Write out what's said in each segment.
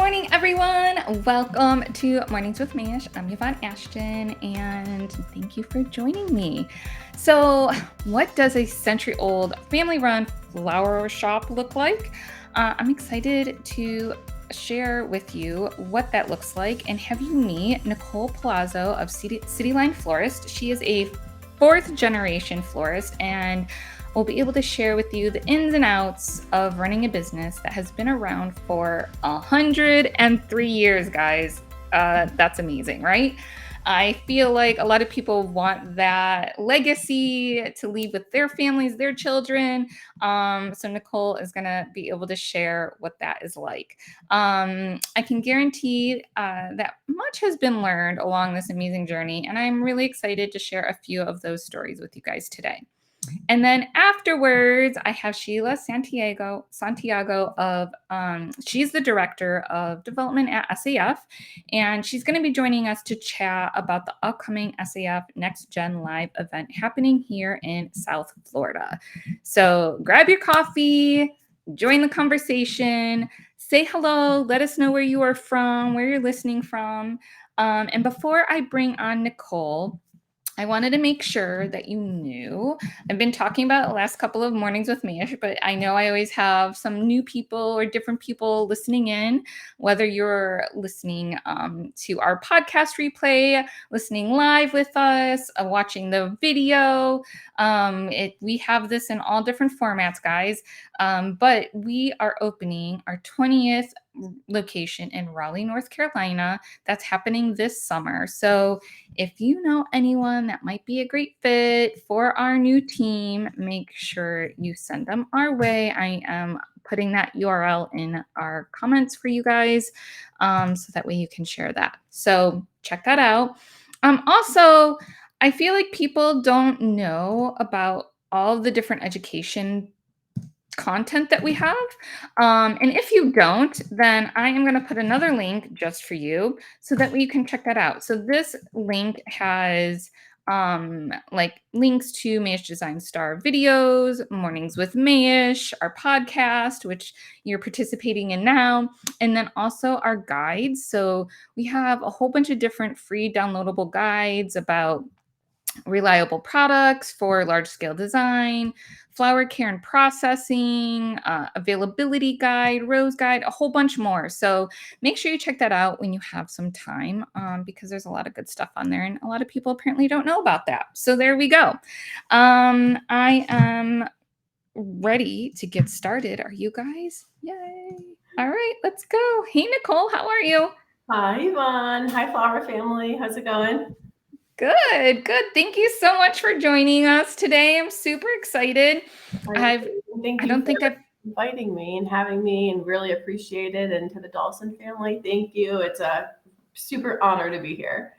morning, everyone. Welcome to Mornings with Mayesh. I'm Yvonne Ashton, and thank you for joining me. So, what does a century-old family-run flower shop look like? I'm excited to share with you what that looks like and have you meet Nicole Palazzo of Cityline Florist. She is a fourth-generation florist, and we'll be able to share with you the ins and outs of running a business that has been around for 103 years, guys. That's amazing, right? I feel like a lot of people want that legacy to leave with their families, their children. So Nicole is going to be able to share what that is like. I can guarantee that much has been learned along this amazing journey, and I'm really excited to share a few of those stories with you guys today. And then afterwards, I have Sheila Santiago of, she's the director of development at SAF, and she's going to be joining us to chat about the upcoming SAF Next Gen live event happening here in South Florida. So grab your coffee, join the conversation, say hello, let us know where you are from, where you're listening from. And before I bring on Nicole, I wanted to make sure that you knew. I've been talking about the last couple of mornings with Mayesh, but I know I always have some new people or different people listening in, whether you're listening to our podcast replay, listening live with us, watching the video. We have this in all different formats, guys. But we are opening our 20th location in Raleigh, North Carolina. That's happening this summer. So if you know anyone that might be a great fit for our new team, make sure you send them our way. I am putting that URL in our comments for you guys, so that way you can share that. So check that out. Also, I feel like people don't know about all the different education content that we have. And if you don't, then I am going to put another link just for you so that way you can check that out. So this link has like links to Mayesh Design Star videos, Mornings with Mayesh, our podcast, which you're participating in now, and then also our guides. So we have a whole bunch of different free downloadable guides about reliable products for large scale design, flower care and processing, availability guide, rose guide, a whole bunch more. So make sure you check that out when you have some time, because there's a lot of good stuff on there and a lot of people apparently don't know about that. So there we go. I am ready to get started. Are you guys? Yay. All right, let's go. Hey, Nicole, how are you? Hi, Yvonne. Hi, Flower family. How's it going? Good, good. Thank you so much for joining us today. I'm super excited. Thank you for inviting me and having me, and really appreciate it. And to the Dawson family, thank you. It's a super honor to be here.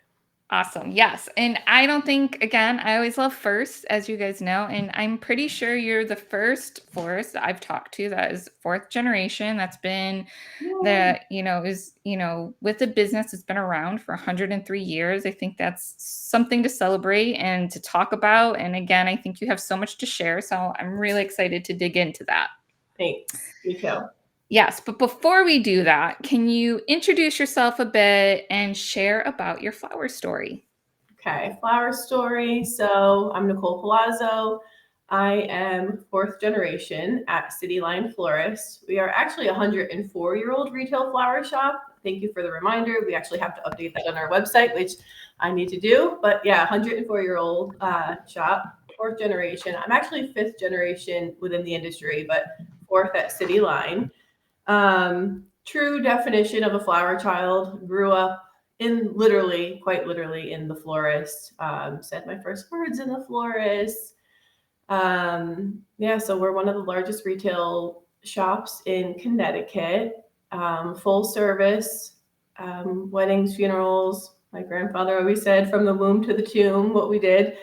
Awesome. Yes. And I don't think, again, I always love first, as you guys know, and I'm pretty sure you're the first florist that I've talked to that is fourth generation. That's been with the business, it's been around for 103 years. I think that's something to celebrate and to talk about. And again, I think you have so much to share. So I'm really excited to dig into that. Thanks. You too. Yes, but before we do that, can you introduce yourself a bit and share about your flower story? Okay, flower story. So I'm Nicole Palazzo. I am fourth generation at Cityline Florist. We are actually a 104-year-old retail flower shop. Thank you for the reminder. We actually have to update that on our website, which I need to do. But yeah, 104-year-old shop, fourth generation. I'm actually fifth generation within the industry, but fourth at Cityline. True definition of a flower child. Grew up quite literally in the florist. Said my first words in the florist. So we're one of the largest retail shops in Connecticut. Full service, weddings, funerals. My grandfather always said, from the womb to the tomb, what we did.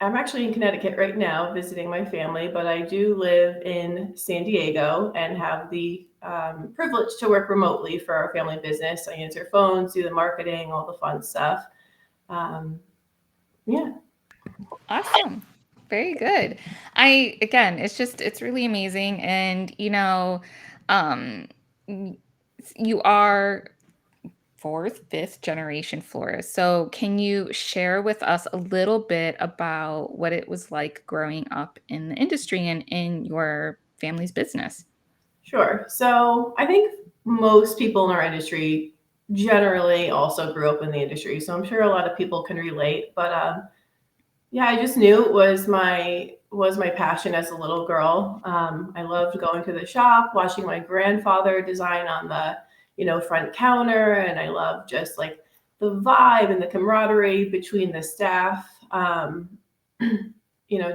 I'm actually in Connecticut right now visiting my family, but I do live in San Diego and have the privilege to work remotely for our family business. I answer phones, do the marketing, all the fun stuff. Awesome. Very good. It's really amazing. And, um, y- you are fourth, fifth generation florist. So, can you share with us a little bit about what it was like growing up in the industry and in your family's business? Sure. So I think most people in our industry generally also grew up in the industry. So I'm sure a lot of people can relate. But yeah, I just knew it was my passion as a little girl. I loved going to the shop, watching my grandfather design on the front counter, and I loved just like the vibe and the camaraderie between the staff.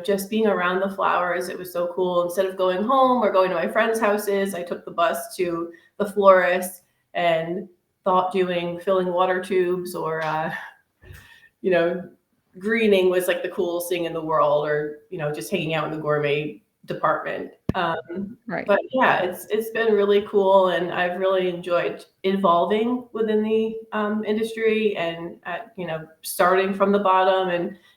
Just being around the flowers, it was so cool. Instead of going home or going to my friends' houses, I took the bus to the florist and thought doing filling water tubes or you know, greening was like the coolest thing in the world, or just hanging out in the gourmet department. Right. But yeah, it's been really cool, and I've really enjoyed evolving within the industry, and starting from the bottom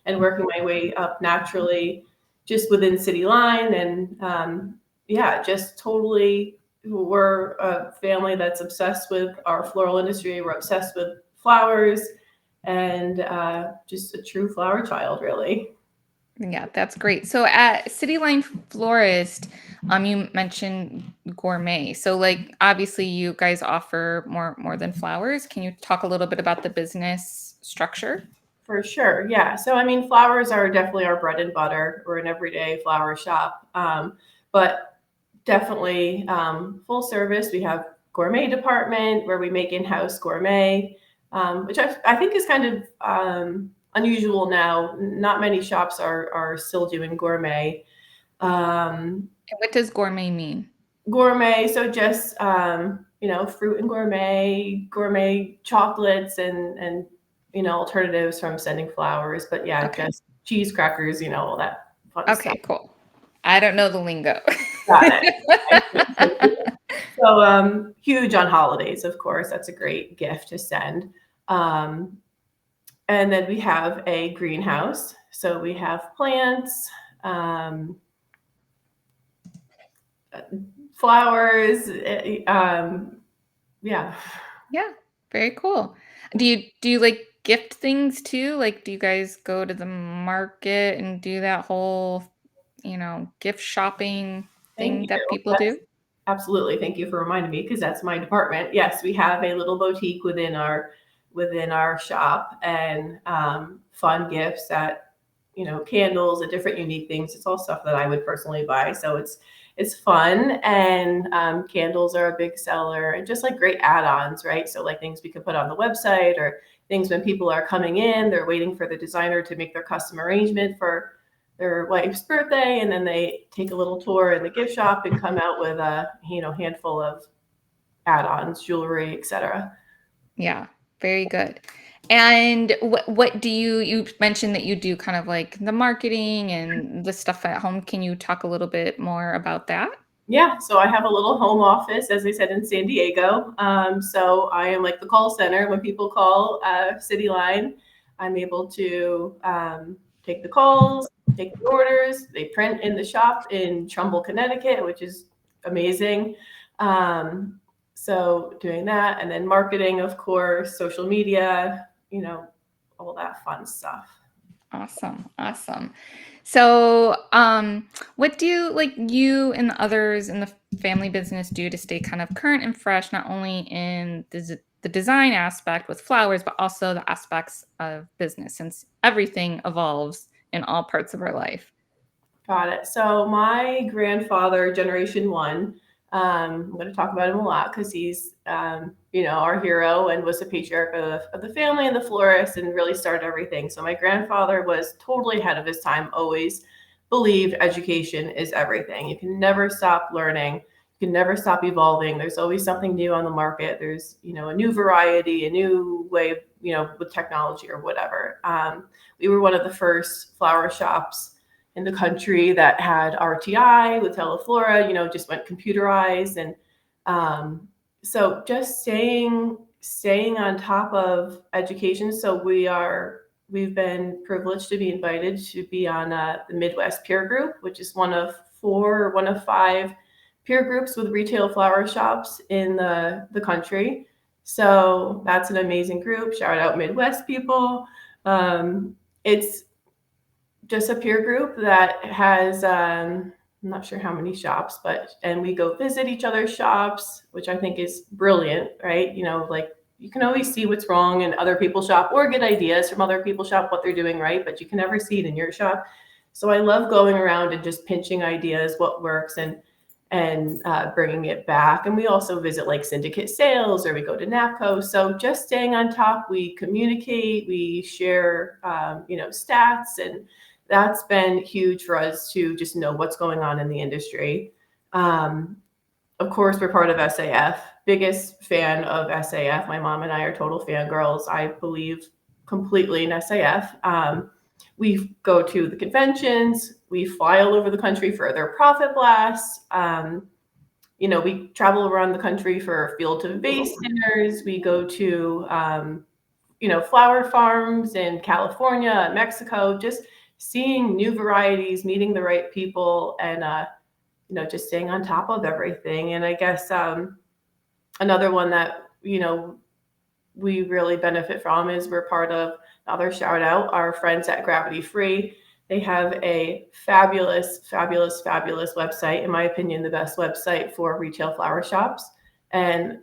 and working my way up naturally, just within City Line, and yeah, just totally. We're a family that's obsessed with our floral industry. We're obsessed with flowers, and just a true flower child, really. Yeah, that's great. So at City Line Florist, you mentioned gourmet. So like obviously you guys offer more than flowers. Can you talk a little bit about the business structure? For sure, yeah. So I mean, flowers are definitely our bread and butter. We're an everyday flower shop, but definitely full service. We have gourmet department where we make in-house gourmet, which I think is kind of unusual now. Not many shops are still doing gourmet. Um, And what does gourmet mean? Gourmet, so just fruit and gourmet chocolates, and alternatives from sending flowers. But yeah, Okay. just cheese crackers, all that fun stuff. Okay, cool. I don't know the lingo. Got it. So huge on holidays, of course. That's a great gift to send. Um, and then we have a greenhouse. So we have plants, um, flowers. Yeah. Yeah, very cool. Do you like gift things too? Like do you guys go to the market and do that whole, gift shopping Thank thing that you. people do? Absolutely. Thank you for reminding me, because that's my department. Yes, we have a little boutique within our shop, and fun gifts that candles and different unique things. It's all stuff that I would personally buy. So it's fun, and candles are a big seller, and just like great add-ons, right? So like things we can put on the website, or things when people are coming in, they're waiting for the designer to make their custom arrangement for their wife's birthday, and then they take a little tour in the gift shop and come out with a handful of add-ons, jewelry, etc. Yeah, very good. And what do you mentioned that you do kind of like the marketing and the stuff at home. Can you talk a little bit more about that? Yeah, so I have a little home office, as I said, in San Diego. So I am like the call center. When people call City Line, I'm able to take the calls, take the orders. They print in the shop in Trumbull, Connecticut, which is amazing. Um, so doing that, and then marketing, of course, social media, all that fun stuff. Awesome. Awesome. So, what do like you and the others in the family business do to stay kind of current and fresh, not only in the design aspect with flowers, but also the aspects of business, since everything evolves in all parts of our life? Got it. So my grandfather, Generation One, I'm going to talk about him a lot because he's, our hero, and was the patriarch of the family and the florist, and really started everything. So my grandfather was totally ahead of his time. Always believed education is everything. You can never stop learning. You can never stop evolving. There's always something new on the market. There's, a new variety, a new way, with technology or whatever. We were one of the first flower shops in the country that had RTI with Teleflora, just went computerized. And so just staying on top of education. So we are we've been privileged to be invited to be on the Midwest Peer Group, which is one of 5 peer groups with retail flower shops in the country. So that's an amazing group. Shout out Midwest people. It's just a peer group that has I'm not sure how many shops, and we go visit each other's shops, which I think is brilliant, right? Like you can always see what's wrong in other people's shop or get ideas from other people's shop what they're doing right, but you can never see it in your shop. So I love going around and just pinching ideas, what works, and bringing it back. And we also visit like syndicate sales, or we go to NAPCO. So just staying on top, we communicate, we share, stats, and that's been huge for us to just know what's going on in the industry. Of course, we're part of SAF. Biggest fan of SAF. My mom and I are total fangirls. I believe completely in SAF. We go to the conventions. We fly all over the country for their profit blasts. We travel around the country for field to vase dinners. We go to, flower farms in California, Mexico, just seeing new varieties, meeting the right people, and, just staying on top of everything. And I guess another one that, we really benefit from is we're part of, another shout out, our friends at Gravity Free. They have a fabulous, fabulous, fabulous website. In my opinion, the best website for retail flower shops. And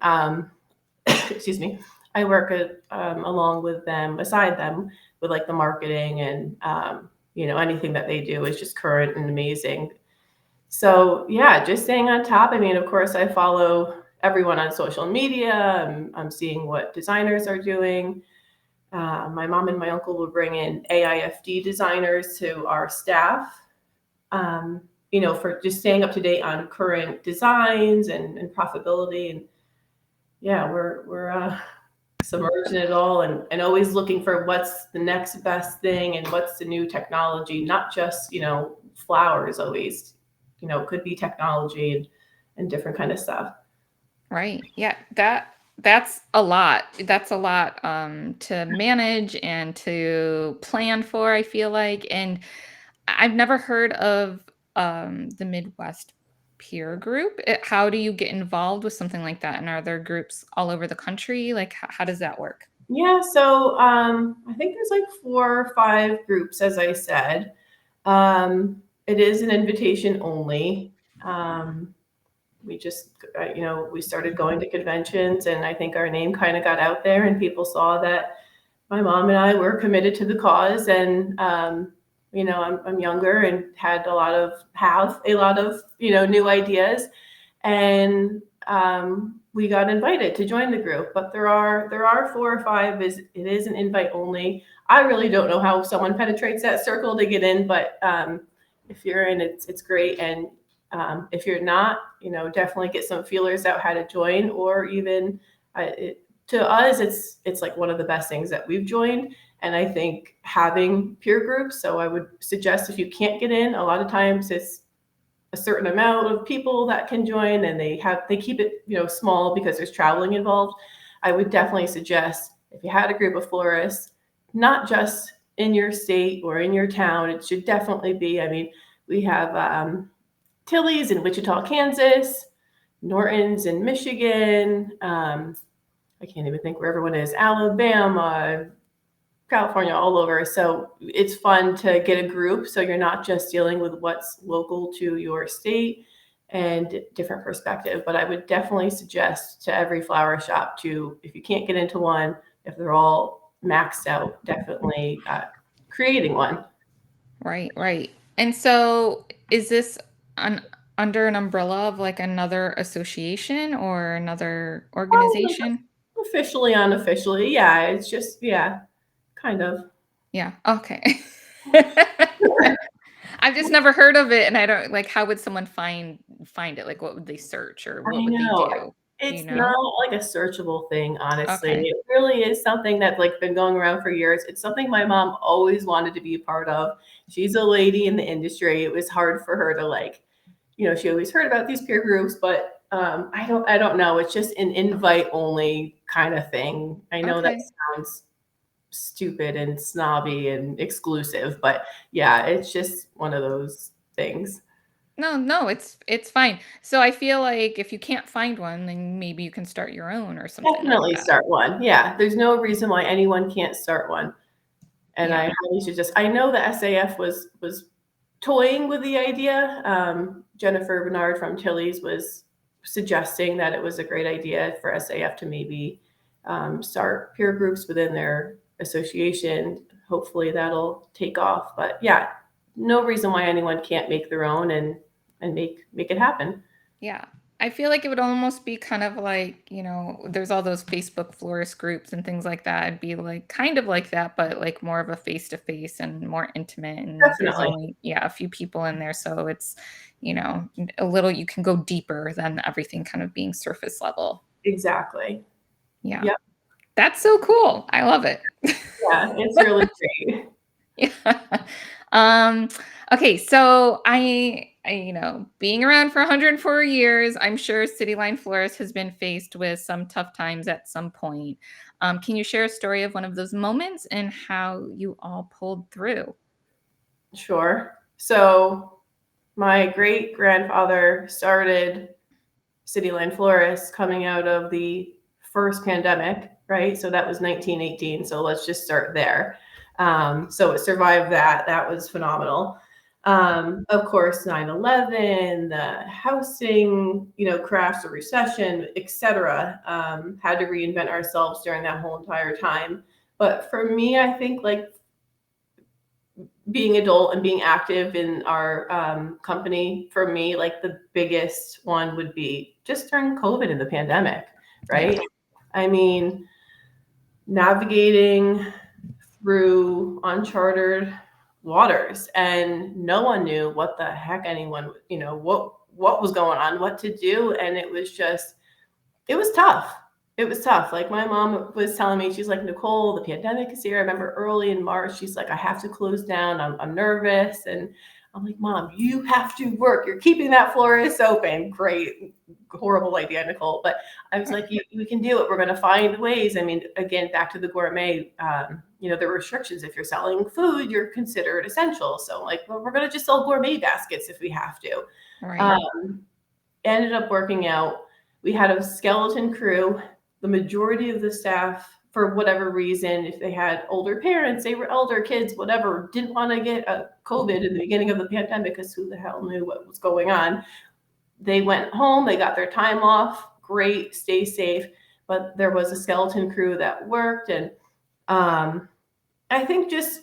excuse me, I work along with them, beside them, with like the marketing and anything that they do is just current and amazing. So yeah, just staying on top. I mean, of course, I follow everyone on social media. I'm seeing what designers are doing. My mom and my uncle will bring in AIFD designers to our staff, for just staying up to date on current designs and profitability. And yeah, we're submerging it all and always looking for what's the next best thing and what's the new technology, not just, flowers always, could be technology and different kind of stuff. Right. Yeah, that's a lot. That's a lot to manage and to plan for, I feel like. And I've never heard of the Midwest peer group. How do you get involved with something like that? And are there groups all over the country? Like, how does that work? Yeah, so I think there's like 4 or 5 groups, as I said. It is an invitation only. We just, we started going to conventions, and I think our name kind of got out there, and people saw that my mom and I were committed to the cause. And, I'm younger and have a lot of, new ideas. And we got invited to join the group, but there are 4 or 5. It is an invite only. I really don't know how someone penetrates that circle to get in, but if you're in, it's great. And if you're not, definitely get some feelers out how to join, or even to us, it's like one of the best things that we've joined. And I think having peer groups. So I would suggest, if you can't get in, a lot of times it's a certain amount of people that can join, and they keep it, small because there's traveling involved. I would definitely suggest, if you had a group of florists, not just in your state or in your town, it should definitely be, I mean, we have Tilly's in Wichita, Kansas, Norton's in Michigan. I can't even think where everyone is. Alabama, California, all over. So it's fun to get a group, so you're not just dealing with what's local to your state and different perspective. But I would definitely suggest to every flower shop to, if you can't get into one, if they're all maxed out, definitely creating one. Right, right. And so is this under an umbrella of like another association or another organization? Officially, unofficially, yeah, it's just, yeah, kind of. Yeah. Okay. I've just never heard of it, and I don't like, how would someone find it? Like, what would they search, or what I would they know. do? Do you It's know? not like a searchable thing, honestly. Okay. It really is something that's like been going around for years. It's something my mom always wanted to be a part of. She's a lady in the industry. It was hard for her to like, she always heard about these peer groups, but I don't know. It's just an invite only kind of thing. I know that Okay. sounds stupid and snobby and exclusive, but yeah, it's just one of those things. No, it's fine. So I feel like if you can't find one, then maybe you can start your own or something like Definitely that. start one. Yeah, there's no reason why anyone can't start one. And I Yeah. highly suggest. I know the SAF was toying with the idea. Jennifer Bernard from Tilly's was suggesting that it was a great idea for SAF to maybe start peer groups within their association. Hopefully that'll take off. But yeah, no reason why anyone can't make their own and make it happen. Yeah. I feel like it would almost be kind of like, there's all those Facebook florist groups and things like that. It'd be like kind of like that, but like more of a face to face and more intimate. And there's Definitely. only, a few people in there. So it's, a little, you can go deeper than everything kind of being surface level. Exactly. Yeah. Yep. That's so cool. I love it. Yeah, it's really great. Yeah. Um, okay, so being around for 104 years, I'm sure City Line Florist has been faced with some tough times at some point. Can you share a story of one of those moments and how you all pulled through? Sure. So my great grandfather started City Line Florist coming out of the first pandemic, right? So that was 1918. So let's just start there. So it survived that. That was phenomenal. Of course, 9/11, the housing, crash, the recession, etc. Had to reinvent ourselves during that whole entire time. But for me, I think like being adult and being active in our company, for me, like the biggest one would be just during COVID and the pandemic, Yeah, right? I mean, navigating through uncharted waters, and no one knew what the heck anyone, what was going on, what to do, and it was tough. It was tough. Like my mom was telling me, she's like, Nicole, the pandemic is here. I remember early in March, she's like, I have to close down. I'm nervous. And I'm like, Mom, you have to work. You're keeping that florist open. Great. Horrible idea, Nicole. But I was like, we can do it. We're going to find ways. I mean, again, back to the gourmet, there were restrictions. If you're selling food, you're considered essential. So like, well, we're going to just sell gourmet baskets if we have to. right, Um, Ended up working out. We had a skeleton crew. The majority of the staff, for whatever reason, if they had older parents, they were elder kids, whatever, didn't want to get a COVID in the beginning of the pandemic because who the hell knew what was going on. They went home, they got their time off. Great, stay safe. But there was a skeleton crew that worked, and I think just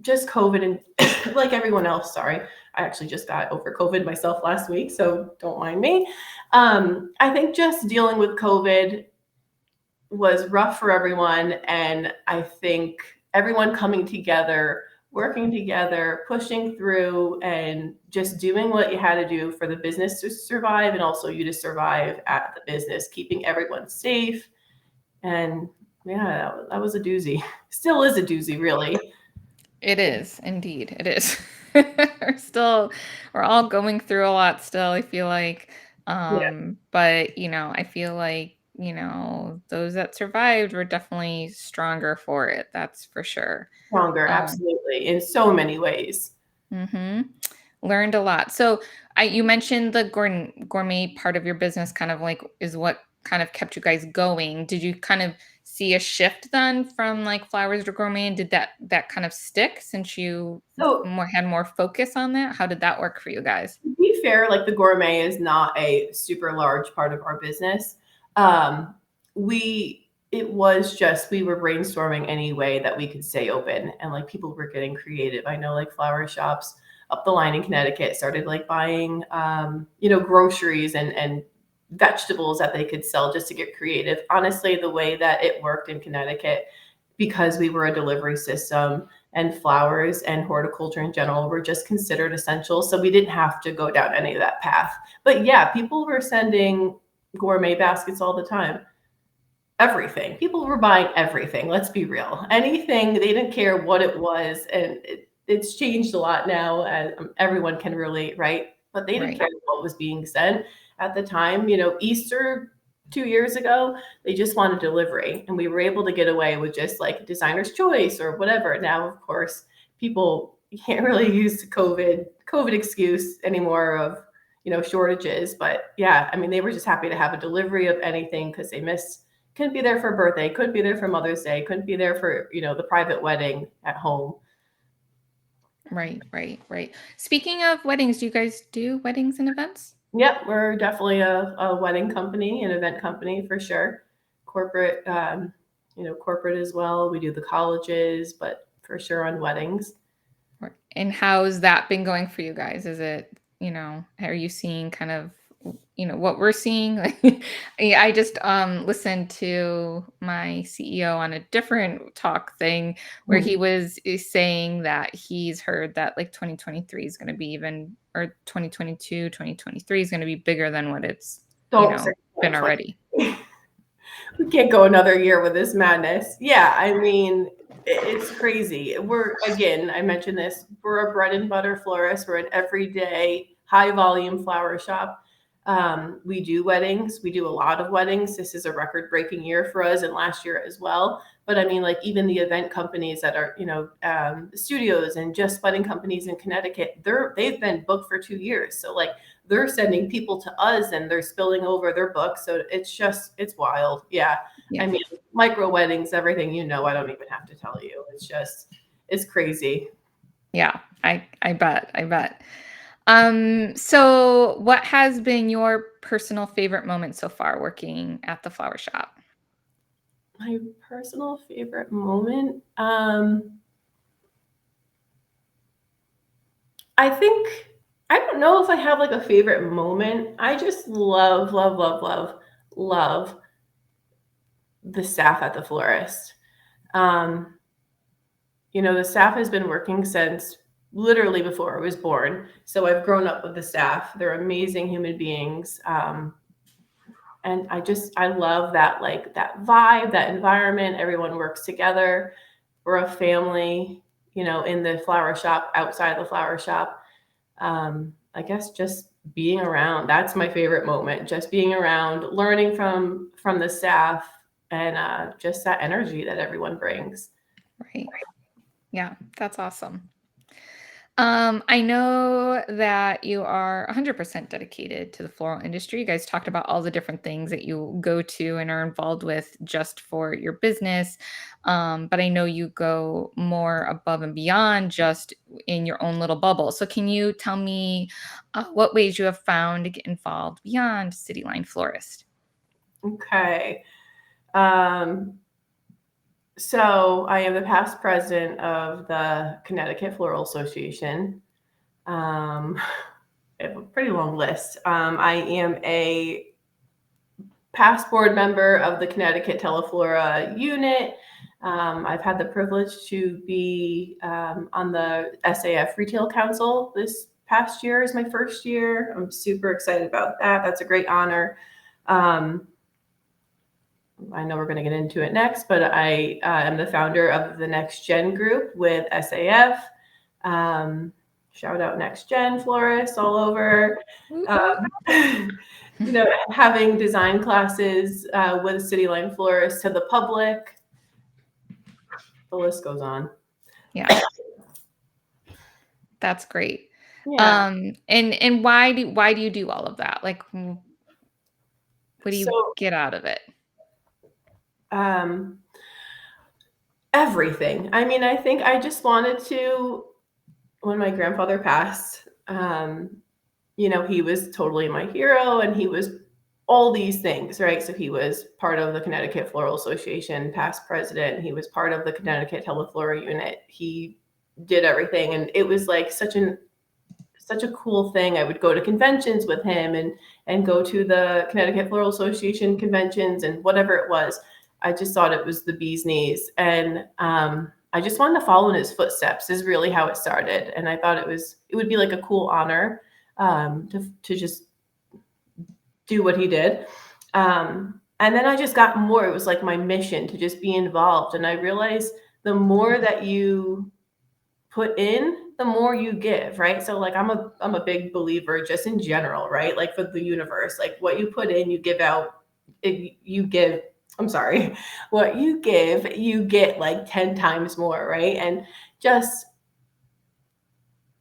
COVID and like everyone else, sorry, I actually just got over COVID myself last week, so don't mind me. I think just dealing with COVID was rough for everyone. And I think everyone coming together, working together, pushing through, and just doing what you had to do for the business to survive and also you to survive at the business, keeping everyone safe. And yeah, that was a doozy. Still is a doozy, really. it is indeed. It is. We're all going through a lot still. I feel like, Yeah, but I feel like those that survived were definitely stronger for it. That's for sure. stronger, Um, absolutely, in so many ways. hmm Learned a lot. So, you mentioned the gourmet part of your business, kind of like is what kind of kept you guys going. Did you kind of see a shift then from like flowers to gourmet, and did that kind of stick since you So had more focus on that? How did that work for you guys? to be fair, like the gourmet is not a super large part of our business. Um, it was just we were brainstorming any way that we could stay open, and like people were getting creative. I know like flower shops up the line in Connecticut started like buying groceries and vegetables that they could sell just to get creative. Honestly, the way that it worked in Connecticut, because we were a delivery system and flowers and horticulture in general were just considered essential. So we didn't have to go down any of that path. But yeah, people were sending gourmet baskets all the time. Everything. People were buying everything. Let's be real. Anything, they didn't care what it was. And it's changed a lot now, as everyone can relate, right? But they didn't Right. care what was being sent at the time. Easter 2 years ago, they just wanted delivery, and we were able to get away with just like designer's choice or whatever. Now, of course, people, you can't really use COVID excuse anymore of, shortages. But yeah, I mean, they were just happy to have a delivery of anything because they couldn't be there for a birthday, couldn't be there for Mother's Day, couldn't be there for, the private wedding at home. Right, right, right. Speaking of weddings, do you guys do weddings and events? Yep, we're definitely a wedding company, an event company for sure. Corporate, corporate as well. We do the colleges, but for sure on weddings. And how's that been going for you guys? Is it, are you seeing kind of, what we're seeing? I just listened to my CEO on a different talk thing where he is saying that he's heard that like 2023 is going to be even, or 2022, 2023 is going to be bigger than what it's, Don't say been already. We can't go another year with this madness. Yeah, I mean, it's crazy. Again, I mentioned this, we're a bread and butter florist. We're an everyday high volume flower shop. We do weddings. We do a lot of weddings. This is a record breaking year for us, and last year as well. But I mean, like even the event companies that are, studios and just wedding companies in Connecticut, they've been booked for 2 years. So like they're sending people to us and they're spilling over their books. So it's wild. Yeah. I mean, micro weddings, everything, I don't even have to tell you. It's crazy. Yeah, I bet. So what has been your personal favorite moment so far working at the flower shop? My personal favorite moment, I think, I don't know if I have like a favorite moment. I just love, love, love, love, love the staff at the florist. Um, the staff has been working since literally before I was born. So I've grown up with the staff. They're amazing human beings. And I love that, like that vibe, that environment. Everyone works together. We're a family, in the flower shop, outside the flower shop. I guess just being around, that's my favorite moment. Just being around, learning from the staff, and just that energy that everyone brings. Right. Yeah, that's awesome. I know that you are 100% dedicated to the floral industry. You guys talked about all the different things that you go to and are involved with just for your business. But I know you go more above and beyond just in your own little bubble. So can you tell me what ways you have found to get involved beyond City Line Florist? Okay. So I am the past president of the Connecticut Floral Association. I have a pretty long list. I am a past board member of the Connecticut Teleflora unit. I've had the privilege to be on the SAF Retail Council. This past year is my first year. I'm super excited about that. That's a great honor. I know we're going to get into it next, but I am the founder of the Next Gen group with SAF. Shout out Next Gen florists all over. Having design classes with City Line Florist to the public. The list goes on. Yeah. That's great. Yeah. And why do you do all of that? Like, what do you get out of it? Everything. I mean, I think I just wanted to, when my grandfather passed, he was totally my hero, and he was all these things, right? So he was part of the Connecticut Floral Association, past president. He was part of the Connecticut Teleflora unit. He did everything, and it was like such a cool thing. I would go to conventions with him and go to the Connecticut Floral Association conventions and whatever it was. I just thought it was the bee's knees, and I just wanted to follow in his footsteps. Is really how it started, and I thought it would be like a cool honor to just do what he did. And then I just got more. It was like my mission to just be involved, and I realized the more that you put in, the more you give, right? So like I'm a big believer just in general, right? Like for the universe, like what you put in, you give out you give, I'm sorry, what you give, you get like 10 times more, right? And just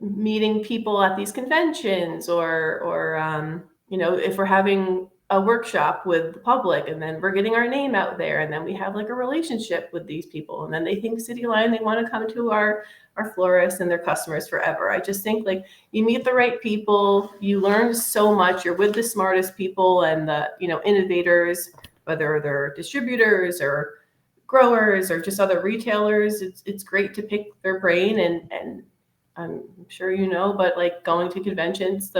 meeting people at these conventions, or if we're having a workshop with the public, and then we're getting our name out there, and then we have like a relationship with these people, and then they think City Line, they want to come to our florists and their customers forever. I just think like you meet the right people, you learn so much, you're with the smartest people and the innovators, whether they're distributors or growers or just other retailers. It's great to pick their brain, and I'm sure but like going to conventions,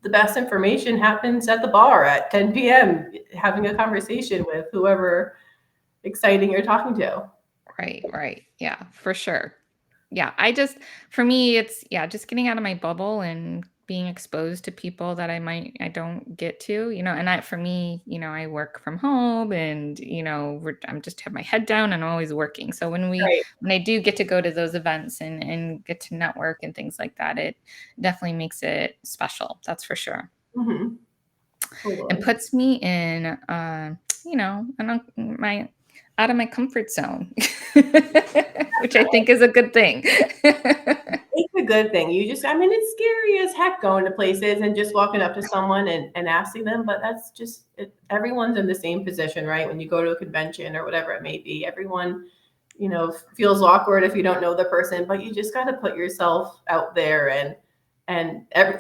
the best information happens at the bar at 10 p.m. having a conversation with whoever exciting you're talking to. Right. Yeah, for sure. Yeah, for me, it's, yeah, just getting out of my bubble and being exposed to people that I don't get to, for me, I work from home, and, I'm just have my head down and always working. So Right. when I do get to go to those events and get to network and things like that, it definitely makes it special. That's for sure. Mm-hmm. And Totally. puts me in, my out of my comfort zone, which I think is a good thing. It's a good thing. It's scary as heck going to places and just walking up to someone and asking them, but that's just it. Everyone's in the same position, right? When you go to a convention or whatever it may be, everyone, feels awkward if you don't know the person, but you just got to put yourself out there, and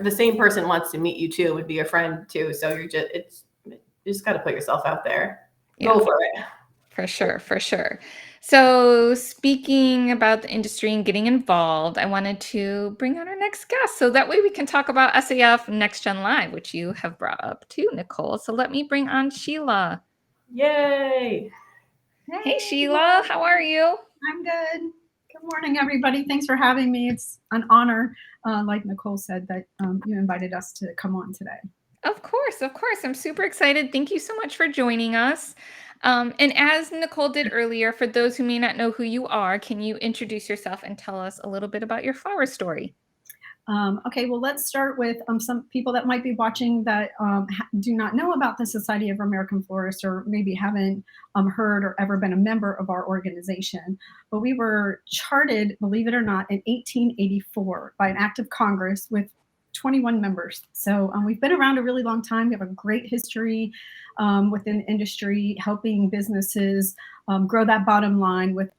the same person wants to meet you too, would be a friend too. So you just got to put yourself out there. Yeah. Go for it. For sure, for sure. So, speaking about the industry and getting involved, I wanted to bring on our next guest so that way we can talk about SAF Next Gen Live, which you have brought up too, Nicole. So, let me bring on Sheila. Yay. Hey, Sheila, how are you? I'm good. Good morning, everybody. Thanks for having me. It's an honor, like Nicole said, that you invited us to come on today. Of course, of course. I'm super excited. Thank you so much for joining us. And as Nicole did earlier, for those who may not know who you are, can you introduce yourself and tell us a little bit about your flower story? Okay, well, let's start with some people that might be watching that do not know about the Society of American Florists, or maybe haven't heard or ever been a member of our organization. But we were chartered, believe it or not, in 1884 by an act of Congress with 21 members. So we've been around a really long time. We have a great history within the industry, helping businesses grow that bottom line with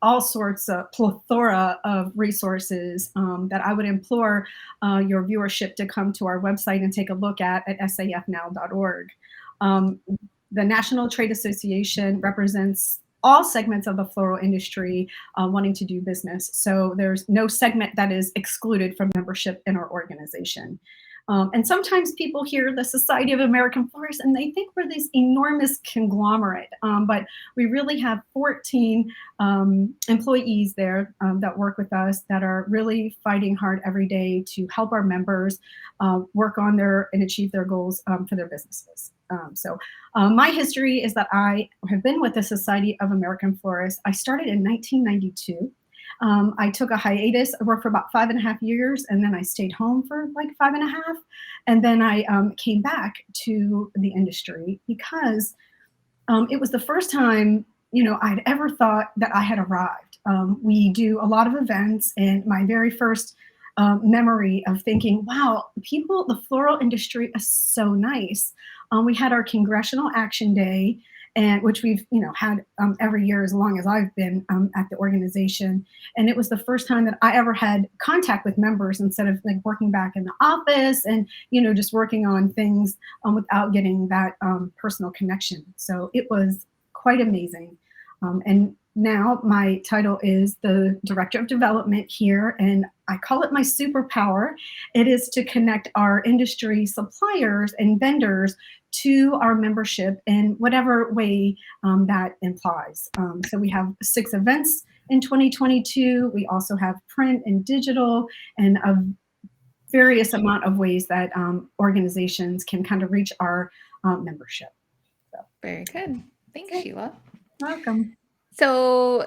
all sorts of plethora of resources that I would implore your viewership to come to our website and take a look at safnow.org. The National Trade Association represents all segments of the floral industry wanting to do business. So there's no segment that is excluded from membership in our organization. And sometimes people hear the Society of American Florists and they think we're this enormous conglomerate, but we really have 14 employees there that work with us, that are really fighting hard every day to help our members work on and achieve their goals for their businesses. My history is that I have been with the Society of American Florists. I started in 1992. I took a hiatus. I worked for about 5.5 years, and then I stayed home for like 5.5. And then I came back to the industry because it was the first time, I'd ever thought that I had arrived. We do a lot of events, and my very first memory of thinking, wow, the floral industry is so nice. We had our Congressional Action Day, and which we've had every year as long as I've been at the organization. And it was the first time that I ever had contact with members, instead of like working back in the office and just working on things without getting that personal connection. So it was quite amazing. And now my title is the Director of Development here, and I call it my superpower. It is to connect our industry suppliers and vendors to our membership in whatever way that implies. So we have 6 events in 2022. We also have print and digital, and a various amount of ways that organizations can kind of reach our membership. Very good. Thanks, Sheila. Welcome. So,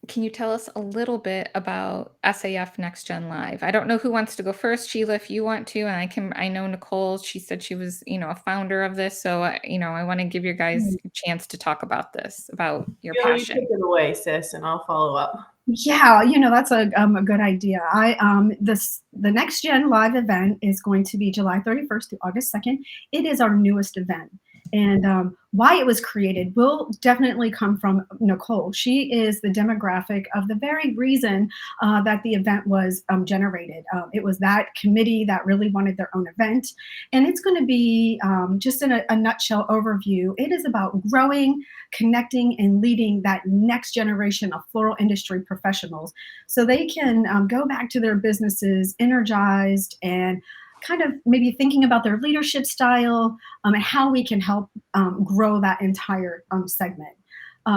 can you tell us a little bit about SAF Next Gen Live? I don't know who wants to go first, Sheila, if you want to, and I know Nicole, she said she was, a founder of this. So, I want to give you guys a chance to talk about this, about your Sheila, you passion. take it away, sis, and I'll follow up. Yeah, that's a good idea. The Next Gen Live event is going to be July 31st to August 2nd. It is our newest event. And why it was created will definitely come from Nicole. She is the demographic of the very reason that the event was generated. It was that committee that really wanted their own event. And it's going to be, just in a nutshell overview, it is about growing, connecting, and leading that next generation of floral industry professionals so they can go back to their businesses energized and kind of maybe thinking about their leadership style, and how we can help grow that entire segment.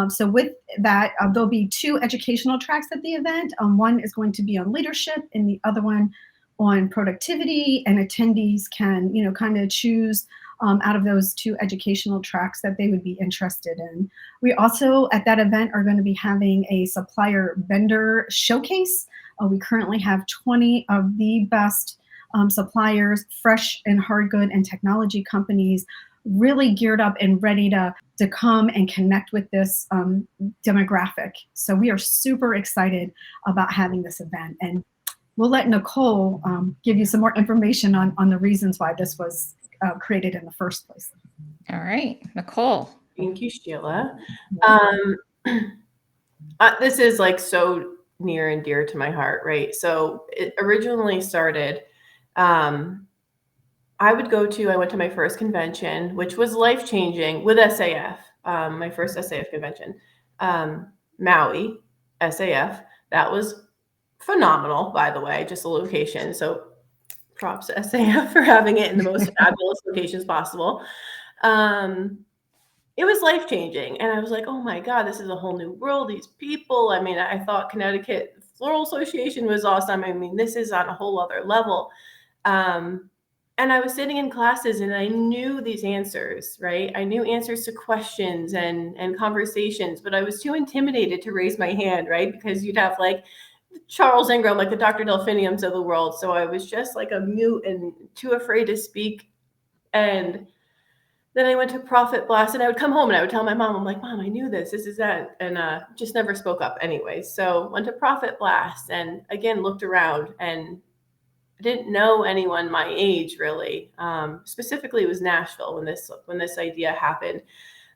So with that, there'll be two educational tracks at the event. One is going to be on leadership and the other one on productivity, and attendees can, kind of choose out of those two educational tracks that they would be interested in. We also, at that event, are going to be having a supplier vendor showcase. We currently have 20 of the best suppliers, fresh and hard good and technology companies, really geared up and ready to come and connect with this demographic. So we are super excited about having this event. And we'll let Nicole give you some more information on the reasons why this was created in the first place. All right, Nicole. Thank you, Sheila. This is like so near and dear to my heart, right? So it originally started, I went to my first convention, which was life-changing with SAF, my first SAF convention, Maui, SAF. That was phenomenal, by the way, just the location. So props to SAF for having it in the most fabulous locations possible. It was life-changing. And I was like, oh my God, this is a whole new world. These people, I mean, I thought Connecticut Floral Association was awesome. I mean, this is on a whole other level. And I was sitting in classes and I knew these answers, right? I knew answers to questions and conversations, but I was too intimidated to raise my hand, right? Because you'd have like Charles Ingram, like the Dr. Delphiniums of the world. So I was just like a mute and too afraid to speak. And then I went to Profit Blast and I would come home and I would tell my mom, I'm like, Mom, I knew this is that. And just never spoke up anyway. So went to Profit Blast and again, looked around and didn't know anyone my age really. Specifically, it was Nashville when this idea happened.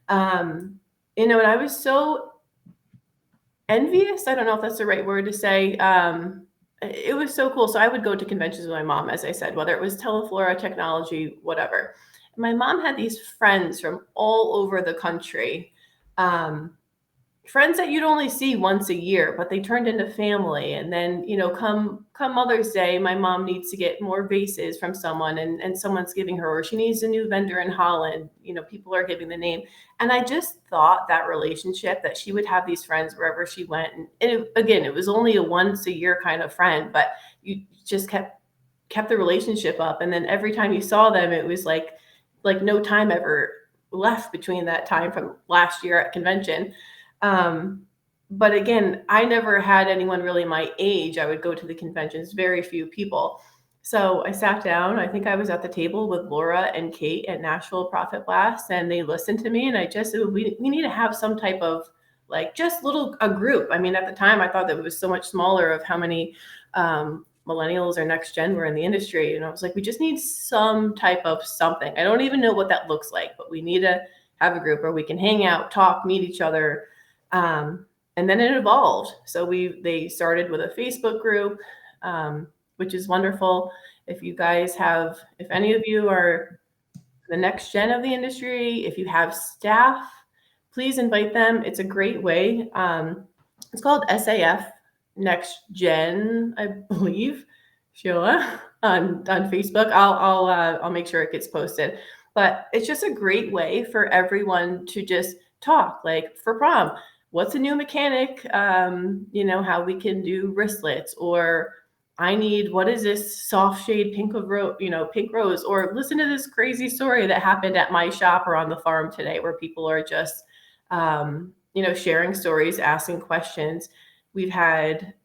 And I was so envious. I don't know if that's the right word to say. It was so cool. So I would go to conventions with my mom, as I said, whether it was Teleflora, technology, whatever. My mom had these friends from all over the country. Friends that you'd only see once a year, but they turned into family. And then, come Mother's Day, my mom needs to get more vases from someone and someone's giving her, or she needs a new vendor in Holland, people are giving the name. And I just thought that relationship that she would have these friends wherever she went. And it was only a once a year kind of friend, but you just kept the relationship up. And then every time you saw them, it was like no time ever left between that time from last year at convention. But again, I never had anyone really my age. I would go to the conventions, very few people. So I sat down, I think I was at the table with Laura and Kate at Nashville Profit Blast, and they listened to me. And I just said, we need to have some type of a group. I mean, at the time I thought that it was so much smaller of how many, millennials or next gen were in the industry. And I was like, we just need some type of something. I don't even know what that looks like, but we need to have a group where we can hang out, talk, meet each other. And then it evolved. So they started with a Facebook group, which is wonderful. If any of you are the next gen of the industry, if you have staff, please invite them. It's a great way. It's called SAF Next Gen, I believe, Sheila, on Facebook. I'll make sure it gets posted. But it's just a great way for everyone to just talk, like for prom. What's a new mechanic? How we can do wristlets, or what is this soft shade pink rose, or listen to this crazy story that happened at my shop or on the farm today, where people are just, sharing stories, asking questions. We've had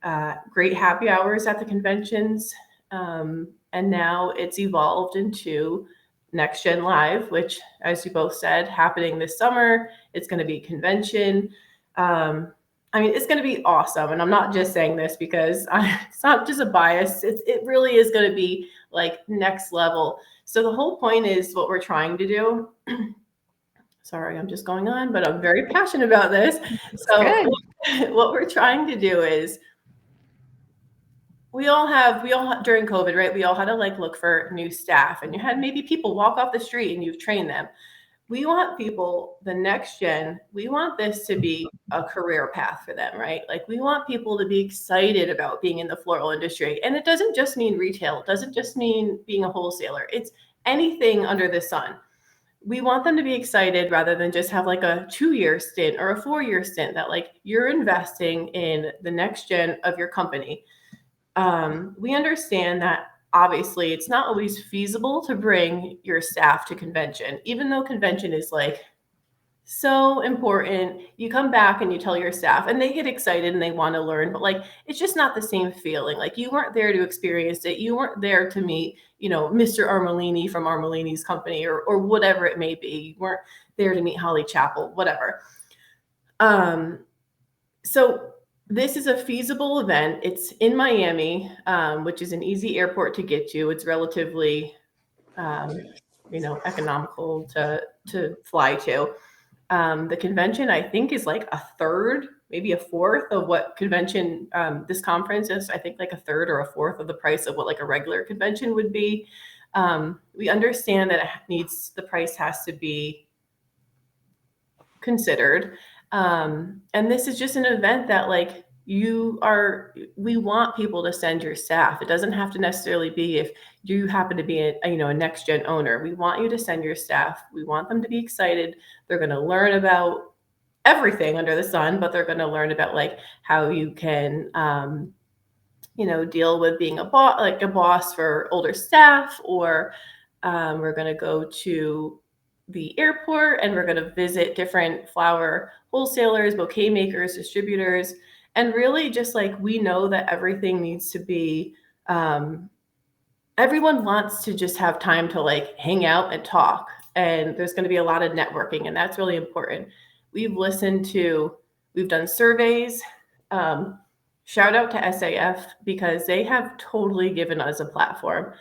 great happy hours at the conventions. And now it's evolved into Next Gen Live, which, as you both said, happening this summer. It's going to be a convention. I mean, it's going to be awesome. And I'm not just saying this because it's not just a bias. It really is going to be like next level. So the whole point is what we're trying to do. Sorry, I'm just going on, but I'm very passionate about this. So what we're trying to do is we all during COVID, right? We all had to like look for new staff, and you had maybe people walk off the street and you've trained them. We want people, the next gen, we want this to be a career path for them, right? Like we want people to be excited about being in the floral industry. And it doesn't just mean retail. It doesn't just mean being a wholesaler. It's anything under the sun. We want them to be excited rather than just have like a 2-year stint or a 4-year stint, that like you're investing in the next gen of your company. We understand that obviously it's not always feasible to bring your staff to convention, even though convention is like so important. You come back and you tell your staff and they get excited and they want to learn, but like it's just not the same feeling. Like you weren't there to experience it. You weren't there to meet, Mr. Armelini from Armelini's company or whatever it may be. You weren't there to meet Holly Chapel, whatever. So this is a feasible event. It's in Miami, which is an easy airport to get to. It's relatively, economical to fly to. The convention, I think, is like a third, maybe a fourth of what convention, this conference is. I think like a third or a fourth of the price of what like a regular convention would be. We understand that the price has to be considered. And this is just an event that like we want people to send your staff. It doesn't have to necessarily be if you happen to be a next gen owner. We want you to send your staff. We want them to be excited. They're going to learn about everything under the sun, but they're going to learn about like how you can, deal with being a boss for older staff, or we're going to go to the airport and we're going to visit different flower wholesalers, bouquet makers, distributors. And really just like, we know that everything needs to be, everyone wants to just have time to like hang out and talk. And there's going to be a lot of networking, and that's really important. We've done surveys. Shout out to SAF, because they have totally given us a platform,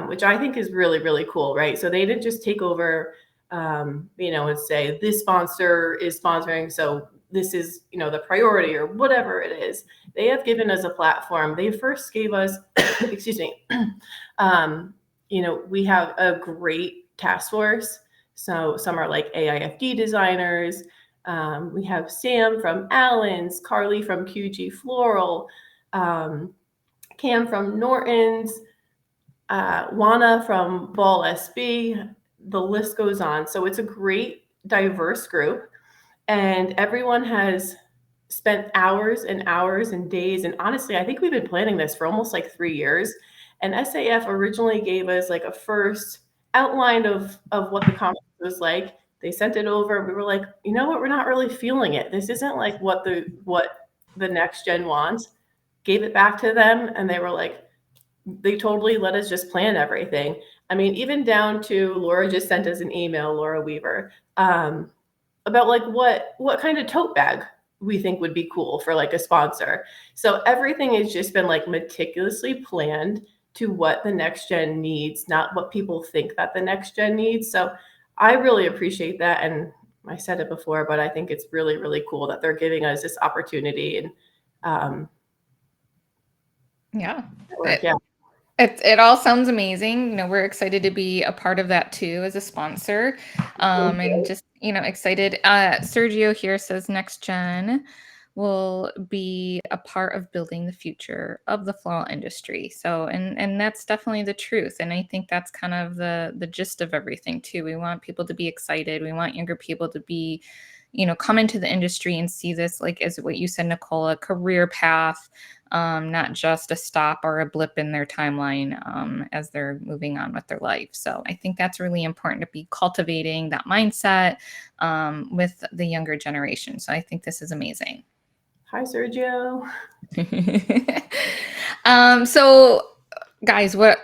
which I think is really, really cool, right? So they didn't just take over, and say this sponsor is sponsoring, so this is, the priority or whatever it is. They have given us a platform. They first gave us, excuse me, we have a great task force. So some are like AIFD designers. We have Sam from Allen's, Carly from QG Floral, Cam from Norton's, Juana from Ball SB. The list goes on. So it's a great, diverse group. And everyone has spent hours and hours and days. And honestly, I think we've been planning this for almost like 3 years. And SAF originally gave us like a first outline of what the conference was like. They sent it over. We were like, you know what? We're not really feeling it. This isn't like what the next gen wants. Gave it back to them. And they were like, they totally let us just plan everything. I mean, even down to Laura just sent us an email, Laura Weaver, about like what kind of tote bag we think would be cool for like a sponsor. So everything has just been like meticulously planned to what the next gen needs, not what people think that the next gen needs. So I really appreciate that. And I said it before, but I think it's really, really cool that they're giving us this opportunity. And yeah. It It all sounds amazing. We're excited to be a part of that too as a sponsor. And just, excited. Sergio here says Next Gen will be a part of building the future of the floral industry. So, and that's definitely the truth. And I think that's kind of the gist of everything too. We want people to be excited. We want younger people to be, come into the industry and see this, like, as what you said, Nicole, a career path, not just a stop or a blip in their timeline as they're moving on with their life. So I think that's really important to be cultivating that mindset with the younger generation. So I think this is amazing. Hi, Sergio. So guys, what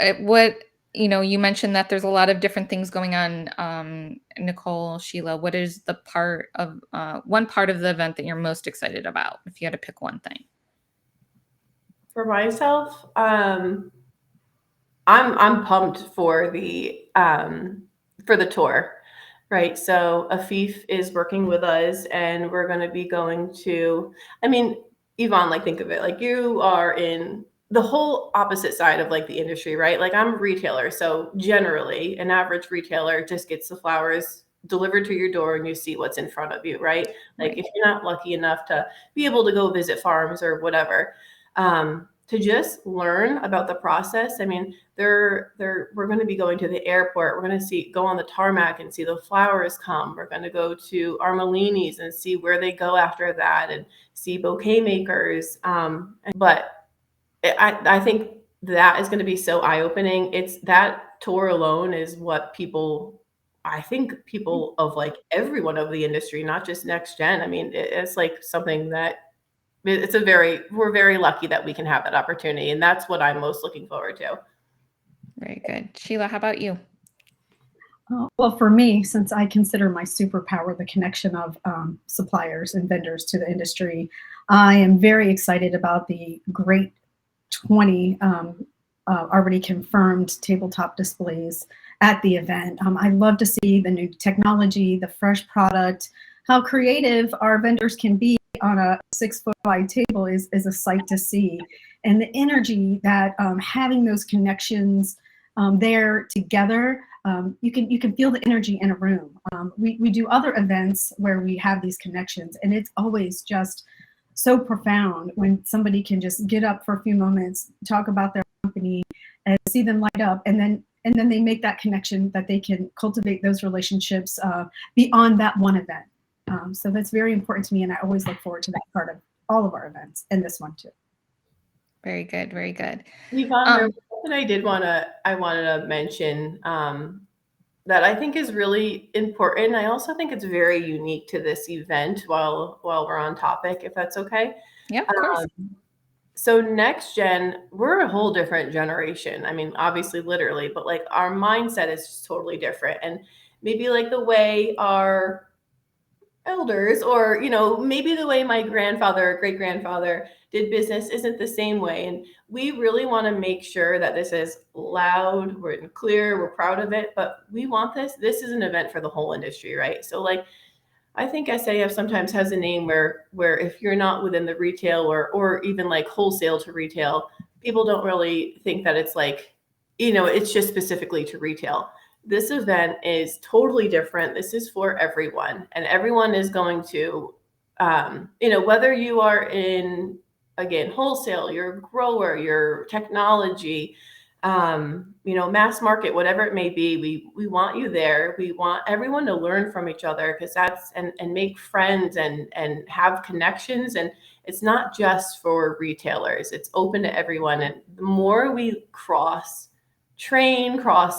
you mentioned that there's a lot of different things going on. Nicole, Sheila, what is the one part of the event that you're most excited about, if you had to pick one thing? For myself, I'm pumped for the tour, right? So Afif is working with us, and we're going to be going to. I mean, Yvonne, like think of it like you are in the whole opposite side of like the industry, right? Like I'm a retailer, so generally, an average retailer just gets the flowers delivered to your door and you see what's in front of you, right? Like Right. if you're not lucky enough to be able to go visit farms or whatever, to just learn about the process. I mean, we're going to be going to the airport. We're going to go on the tarmac and see the flowers come. We're going to go to Armolini's and see where they go after that, and see bouquet makers. But I think that is going to be so eye-opening. It's that tour alone is what I think people of like everyone of the industry, not just Next Gen. I mean, it's like something that we're very lucky that we can have that opportunity, and that's what I'm most looking forward to. Very good. Sheila, how about you? Well, for me, since I consider my superpower the connection of suppliers and vendors to the industry, I am very excited about the great 20 already confirmed tabletop displays at the event. I love to see the new technology, the fresh product, how creative our vendors can be on a 6-foot wide table is a sight to see. And the energy that having those connections there together, you can feel the energy in a room. We do other events where we have these connections, and it's always just so profound when somebody can just get up for a few moments, talk about their company, and see them light up, and then they make that connection that they can cultivate those relationships beyond that one event. So that's very important to me, and I always look forward to that part of all of our events, and this one too. Very good. Very good. Yvonne, there was something I wanted to mention that I think is really important. I also think it's very unique to this event while we're on topic, if that's okay. Yeah, of course. So Next Gen, we're a whole different generation. I mean, obviously, literally, but like our mindset is just totally different. And maybe like the way our elders, or maybe the way my grandfather or great grandfather did business isn't the same way, and we really want to make sure that this is loud, we're clear, we're proud of it, but we want this is an event for the whole industry, right? So like I think SAF sometimes has a name where if you're not within the retail or even like wholesale to retail, people don't really think that it's like it's just specifically to retail. This event is totally different. This is for everyone, and everyone is going to, whether you are in, again, wholesale, you're a grower, your technology, mass market, whatever it may be, we want you there. We want everyone to learn from each other, because and make friends and have connections. And it's not just for retailers, it's open to everyone. And the more we cross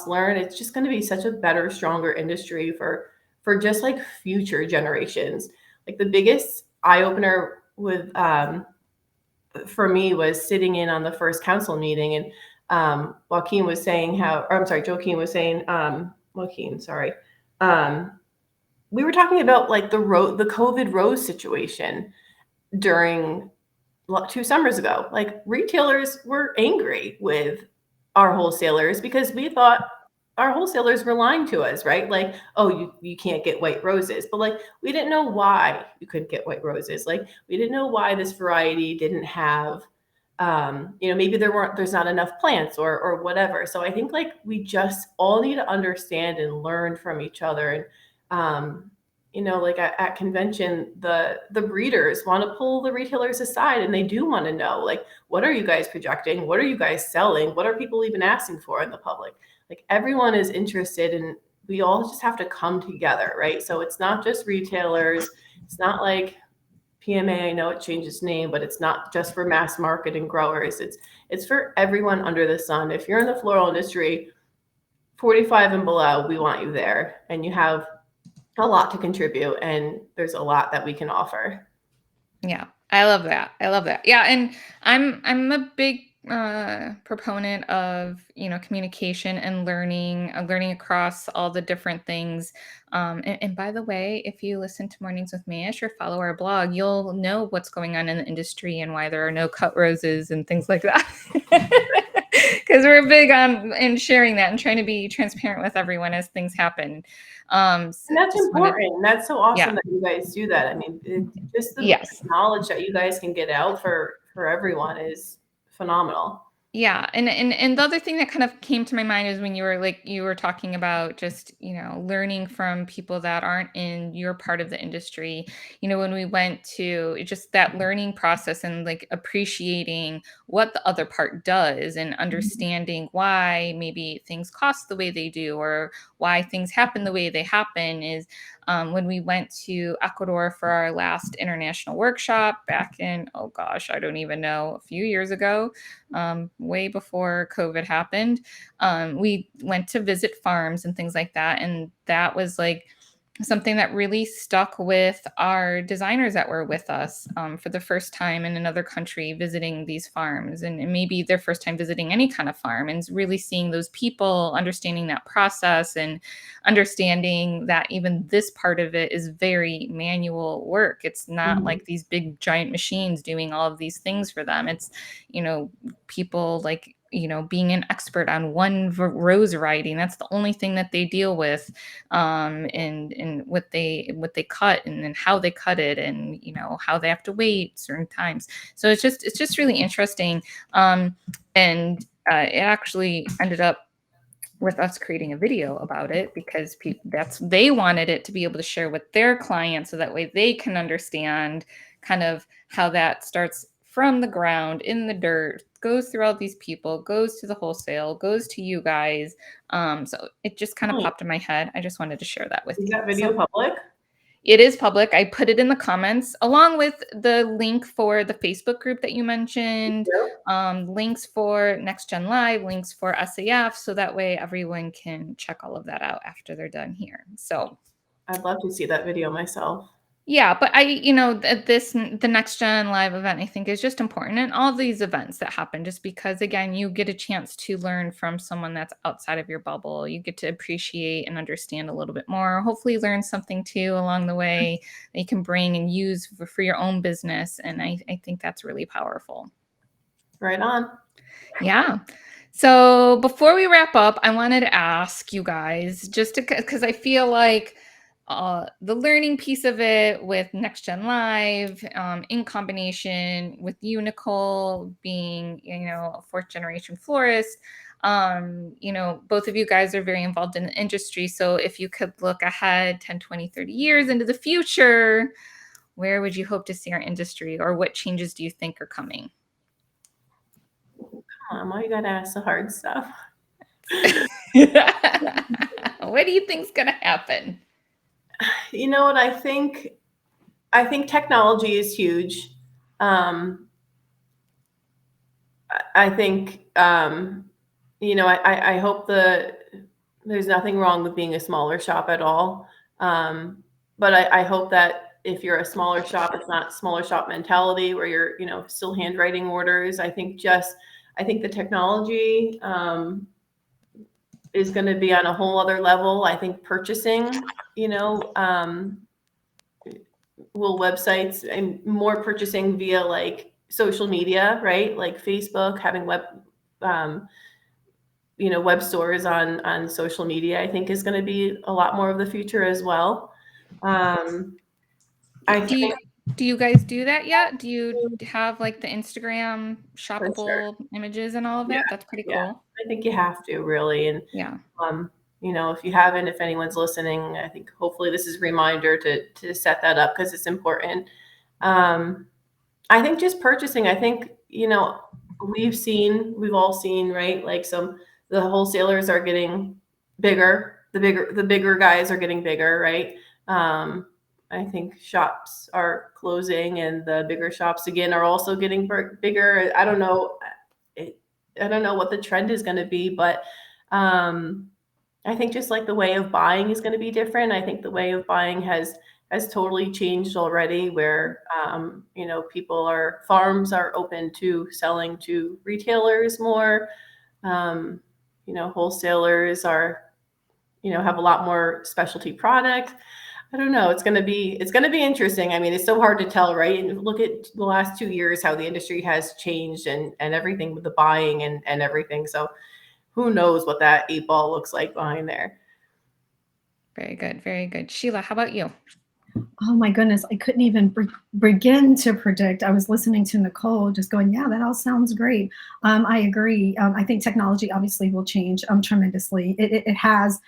learn, it's just going to be such a better, stronger industry for just like future generations. Like the biggest eye opener with for me was sitting in on the first council meeting, and Joaquin was saying we were talking about like the COVID rose situation during 2 summers ago. Like retailers were angry with our wholesalers because we thought our wholesalers were lying to us, right? Like, oh, you can't get white roses. But like, we didn't know why you couldn't get white roses. Like, we didn't know why this variety didn't have, maybe there's not enough plants or whatever. So I think like we just all need to understand and learn from each other. And, like at convention, the breeders want to pull the retailers aside, and they do want to know, like, what are you guys projecting? What are you guys selling? What are people even asking for in the public? Like everyone is interested, and we all just have to come together, right? So it's not just retailers. It's not like PMA. I know it changed its name, but it's not just for mass market and growers. It's for everyone under the sun. If you're in the floral industry, 45 and below, we want you there, and you have a lot to contribute, and there's a lot that we can offer. Yeah, I love that. I love that. Yeah, and I'm a big proponent of, communication and learning across all the different things. And by the way, if you listen to Mornings with Mayesh or follow our blog, you'll know what's going on in the industry and why there are no cut roses and things like that. Because we're big on in sharing that and trying to be transparent with everyone as things happen. So And that's just wanted, important. That's so awesome yeah, that you guys do that. I mean, just the yes. knowledge that you guys can get out for everyone is phenomenal. Yeah, and the other thing that kind of came to my mind is when you were talking about just, learning from people that aren't in your part of the industry. When we went to just that learning process and like appreciating what the other part does and understanding why maybe things cost the way they do or why things happen the way they happen is when we went to Ecuador for our last international workshop back in, oh gosh, I don't even know, a few years ago, way before COVID happened. We went to visit farms and things like that. And that was like something that really stuck with our designers that were with us for the first time in another country visiting these farms and maybe their first time visiting any kind of farm and really seeing those people, understanding that process and understanding that even this part of it is very manual work. It's not Mhm. like these big giant machines doing all of these things for them. It's, people like, being an expert on one rose variety, and that's the only thing that they deal with, and what they cut and then how they cut it, and how they have to wait certain times. So it's just really interesting, and it actually ended up with us creating a video about it because they wanted it to be able to share with their clients so that way they can understand kind of how that starts from the ground in the dirt, goes through all these people, goes to the wholesale, goes to you guys. So it just kind of Nice. popped in my head. I just wanted to share that with Is you. that video So public? it is public. I put it in the comments along with the link for the Facebook group that you mentioned, links for Next Gen Live, links for SAF, so that way everyone can check all of that out after they're done here. So I'd love to see that video myself. yeah, but the Next Gen Live event, I think, is just important, and all these events that happen, just because again, you get a chance to learn from someone that's outside of your bubble. You get to appreciate and understand a little bit more. Hopefully, learn something too along the way that you can bring and use for your own business, and I think that's really powerful. Right on. Yeah. So before we wrap up, I wanted to ask you guys just because I feel like the learning piece of it with Next Gen Live, in combination with you, Nicole, being a fourth generation florist, both of you guys are very involved in the industry. So if you could look ahead 10, 20, 30 years into the future, where would you hope to see our industry, or what changes do you think are coming? Why you gotta ask the hard stuff? What do you think's gonna happen? You know what I think technology is huge. I think I hope there's nothing wrong with being a smaller shop at all. But I hope that if you're a smaller shop, it's not smaller shop mentality where you're, still handwriting orders. I think the technology is going to be on a whole other level. I think purchasing, will websites and more purchasing via like social media, right? Like Facebook, having um, web stores on social media, I think is going to be a lot more of the future as well. I Do you think do you guys do that yet? Do you have like the Instagram for sure. shoppable images and all of Yeah, that? That's pretty yeah. cool. I think you have to really, and Yeah. um, if you haven't, if anyone's listening, I think hopefully this is a reminder to set that up because it's important. Um, I think just purchasing. I think we've all seen, right? Like the wholesalers are getting bigger. The bigger guys are getting bigger, right? Um, I think shops are closing, and the bigger shops again are also getting bigger. I don't know. I don't know what the trend is going to be, but I think just like the way of buying is going to be different. I think the way of buying has totally changed already, where farms are open to selling to retailers more. Wholesalers are have a lot more specialty product. I don't know. It's gonna be interesting. I mean, it's so hard to tell, right? And look at the last 2 years, how the industry has changed, and everything with the buying and everything. So who knows what that 8 ball looks like behind there. Very good. Very good. Sheila, how about you? Oh my goodness, I couldn't even begin to predict. I was listening to Nicole just going, yeah, that all sounds great. I agree. I think technology obviously will change tremendously. It has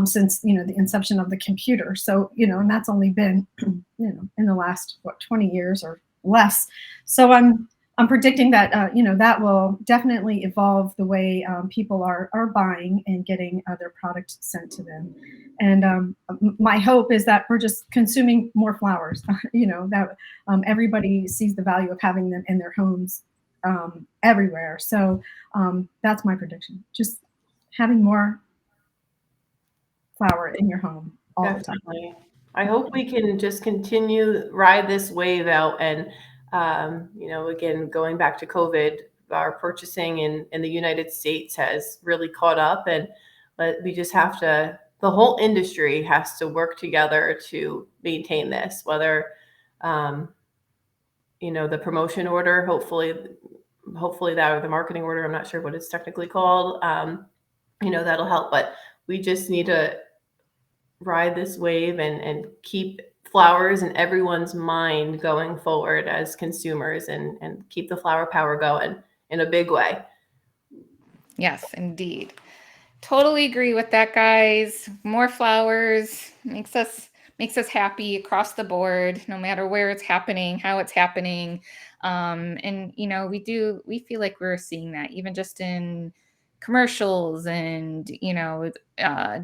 since, the inception of the computer. So, and that's only been, in the last, 20 years or less. So I'm predicting that, that will definitely evolve the way people are buying and getting their product sent to them. And my hope is that we're just consuming more flowers, that everybody sees the value of having them in their homes everywhere. So that's my prediction. Just having more flower in your home all the time. Definitely. I hope we can just continue ride this wave out, and again, going back to COVID, our purchasing in the United States has really caught up, but we just have to. The whole industry has to work together to maintain this. Whether the promotion order, hopefully that, or the marketing order. I'm not sure what it's technically called. That'll help, but we just need to ride this wave and keep flowers in everyone's mind going forward as consumers, and keep the flower power going in a big way. Yes, indeed. Totally agree with that, guys. More flowers makes us happy across the board, no matter where it's happening, how it's happening. And we feel like we're seeing that even just in commercials and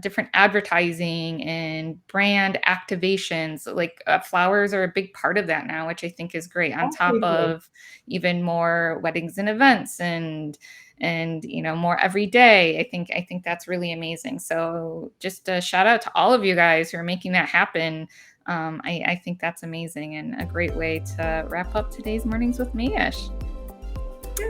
different advertising and brand activations. Like flowers are a big part of that now, which I think is great. On top Absolutely. of even more weddings and events and more every day. I think that's really amazing. So just a shout out to all of you guys who are making that happen. I think that's amazing and a great way to wrap up today's Mornings with Mayesh.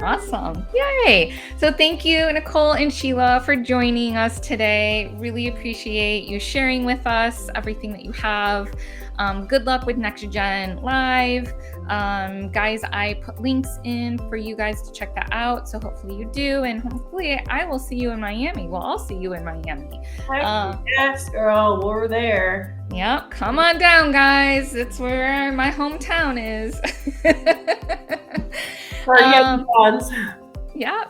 Awesome. Yay. So thank you, Nicole and Sheila, for joining us today. Really appreciate you sharing with us everything that you have. Good luck with Next Gen Live. Guys, I put links in for you guys to check that out. So hopefully you do. And hopefully I will see you in Miami. We'll all see you in Miami. Yes, girl, we're there. Yep. Come on down, guys. It's where my hometown is. Yeah.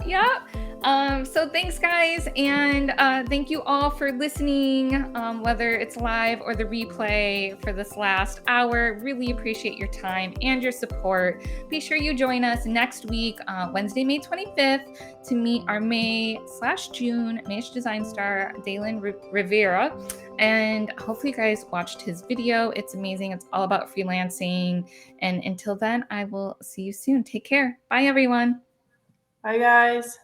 So thanks, guys. And thank you all for listening, whether it's live or the replay for this last hour. Really appreciate your time and your support. Be sure you join us next week, Wednesday, May 25th, to meet our May/June Mayesh Design Star, Dalen Rivera. And hopefully you guys watched his video. It's amazing. It's all about freelancing. And until then, I will see you soon. Take care. Bye, everyone. Bye, guys.